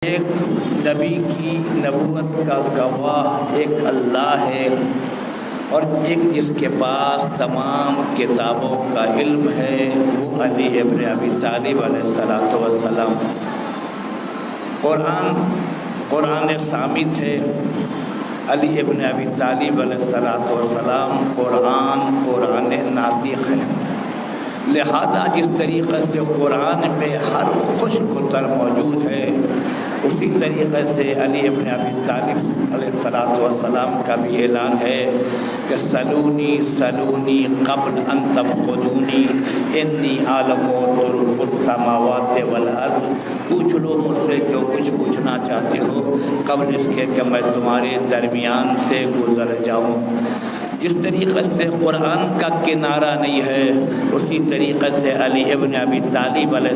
ایک نبی کی نبوت کا گواہ ایک اللہ ہے اور ایک جس کے پاس تمام کتابوں کا علم ہے وہ علی ابن ابی طالب علیہ السلام۔ قرآن ثابت ہے، علی ابن ابی طالب علیہ السلام قرآن ناطق ہے۔ لہذا جس طریقے سے قرآن میں ہر خشک تر موجود ہے، اسی طریقے سے علی ابن ابی طالب علیہ السلام کا بھی اعلان ہے کہ سلونی قبل ان تفقدونی انی عالم السماوات والارض، پوچھ لو مجھ سے جو کچھ پوچھنا چاہتے ہو قبل اس کے کہ میں تمہارے درمیان سے گزر جاؤں۔ جس طریقے سے قرآن کا کنارہ نہیں ہے، اسی طریقے سے علی ابن ابی طالب علیہ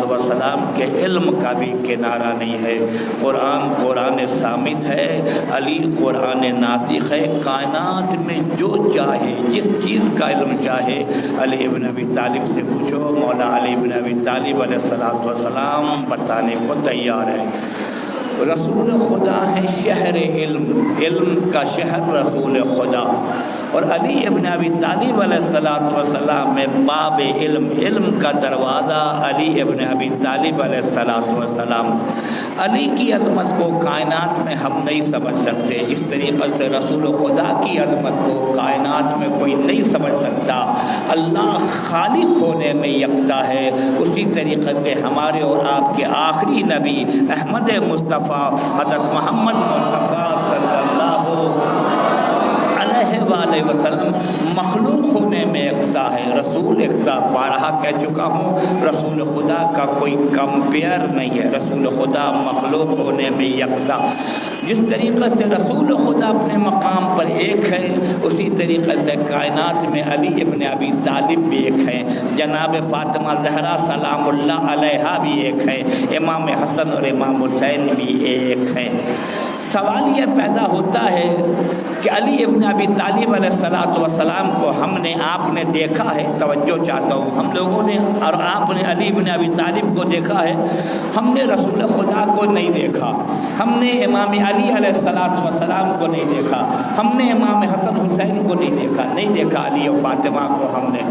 السلام کے علم کا بھی کنارہ نہیں ہے۔ قرآن ثابت ہے، علی قرآن ناطق ہے۔ کائنات میں جو چاہے، جس چیز کا علم چاہے، علی ابن ابی طالب سے پوچھو، مولا علی ابن ابی طالب علیہ السلام بتانے کو تیار ہے۔ رسول خدا ہے شہر علم کا شہر رسول خدا، اور علی ابن ابی طالب علیہ السلام میں باب علم کا دروازہ علی ابن ابی طالب علیہ السلام۔ علی کی عظمت کو کائنات میں ہم نہیں سمجھ سکتے، جس طریقے سے رسول خدا کی عظمت کو کائنات میں کوئی نہیں سمجھ سکتا۔ اللہ خالق ہونے میں یکتا ہے، اسی طریقے سے ہمارے اور آپ کے آخری نبی احمد مصطفیٰ حضرت محمد مصطفیٰ صلی اللہ علیہ وآلہ وسلم مخلوق ہونے میں یکتا ہے، رسول یکتا۔ بارہا کہہ چکا ہوں، رسول خدا کا کوئی کمپیئر نہیں ہے، رسول خدا مخلوق ہونے میں یکتا۔ جس طریقے سے رسول خدا اپنے مقام پر ایک ہے، اسی طریقے سے کائنات میں علی ابن ابی طالب بھی ایک ہے، جناب فاطمہ زہرا سلام اللہ علیہا بھی ایک ہے، امام حسن اور امام حسین بھی ایک ہیں۔ سوال یہ پیدا ہوتا ہے کہ علی ابن ابی طالب علیہ السلام کو آپ نے دیکھا ہے، توجہ چاہتا ہوں، ہم لوگوں نے اور آپ نے علی ابن ابی طالب کو دیکھا ہے، ہم نے رسول خدا کو نہیں دیکھا، ہم نے امام علی علیہ السلام کو نہیں دیکھا، ہم نے امام حسن حسین کو نہیں دیکھا علی و فاطمہ کو ہم نے،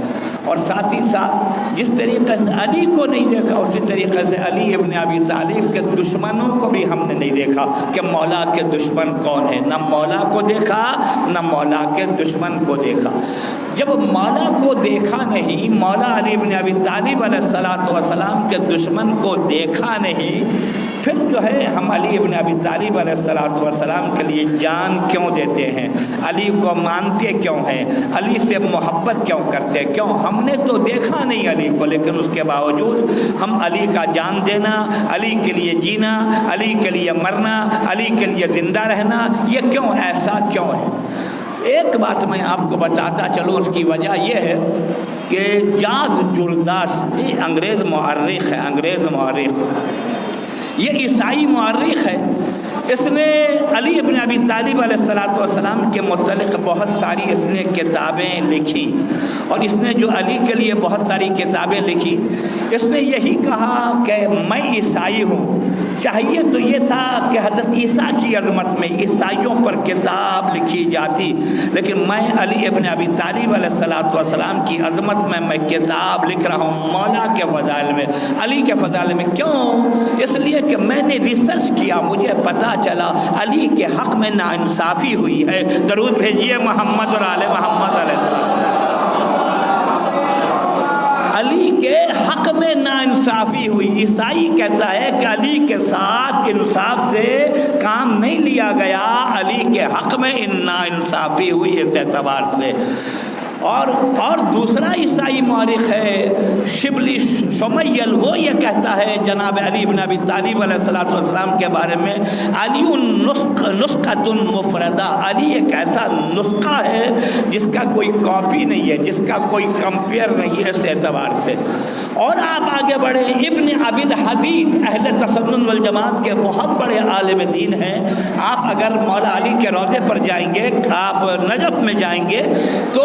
اور ساتھ ہی ساتھ جس طریقے سے علی کو نہیں دیکھا، اسی طریقے سے علی ابن ابی طالب کے دشمنوں کو بھی ہم نے نہیں دیکھا کہ مولا کے دشمن کون ہے، نہ مولا کو دیکھا نہ مولا کے دشمن کو دیکھا۔ جب مولا کو دیکھا نہیں، مولا علی ابن ابی طالب علیہ السلام کے دشمن کو دیکھا نہیں، پھر جو ہے ہم علی ابن ابی طالب علیہ السلام کے لیے جان کیوں دیتے ہیں، علی کو مانتے کیوں ہیں، علی سے محبت کیوں کرتے، کیوں؟ ہم نے تو دیکھا نہیں علی کو، لیکن اس کے باوجود ہم علی کا جان دینا، علی کے لیے جینا، علی کے لیے مرنا، علی کے لیے زندہ رہنا، یہ کیوں، ایسا کیوں ہے؟ ایک بات میں آپ کو بتاتا چلو، اس کی وجہ یہ ہے کہ جاز جرداس یہ انگریز مورخ، یہ عیسائی مورخ ہے، اس نے علی ابن ابی طالب علیہ السلام کے متعلق بہت ساری اس نے کتابیں لکھی، اور اس نے جو علی کے لیے بہت ساری کتابیں لکھی، اس نے یہی کہا کہ میں عیسائی ہوں۔ چاہیے تو یہ تھا کہ حضرت عیسیٰ کی عظمت میں عیسائیوں پر کتاب لکھی جاتی، لیکن میں علی ابن ابی طالب علیہ السلام کی عظمت میں کتاب لکھ رہا ہوں، مولا کے فضائل میں، علی کے فضائل میں۔ کیوں؟ اس لیے کہ میں نے ریسرچ کیا، مجھے پتہ چلا علی کے حق میں ناانصافی ہوئی ہے۔ درود بھیجیے محمد اور آل محمد علیہ السلام۔ علی کے حق میں ناانصافی ہوئی۔ عیسائی کہتا ہے کہ علی کے ساتھ انصاف سے کام نہیں لیا گیا، علی کے حق میں ناانصافی ہوئی اس اعتبار سے۔ اور دوسرا عیسائی مورخ ہے شبلی شمیل، وہ یہ کہتا ہے جناب علی بن ابی طالب علیہ السلام کے بارے میں، علی نسخۃ مفردہ، علی ایک ایسا نسخہ ہے جس کا کوئی کاپی نہیں ہے، جس کا کوئی کمپیئر نہیں ہے اس اعتبار سے۔ اور آپ آگے بڑھے، ابن ابی الحدید اہل تسنن والجماعت کے بہت بڑے عالم دین ہیں، آپ اگر مولا علی کے روضے پر جائیں گے، آپ نجف میں جائیں گے تو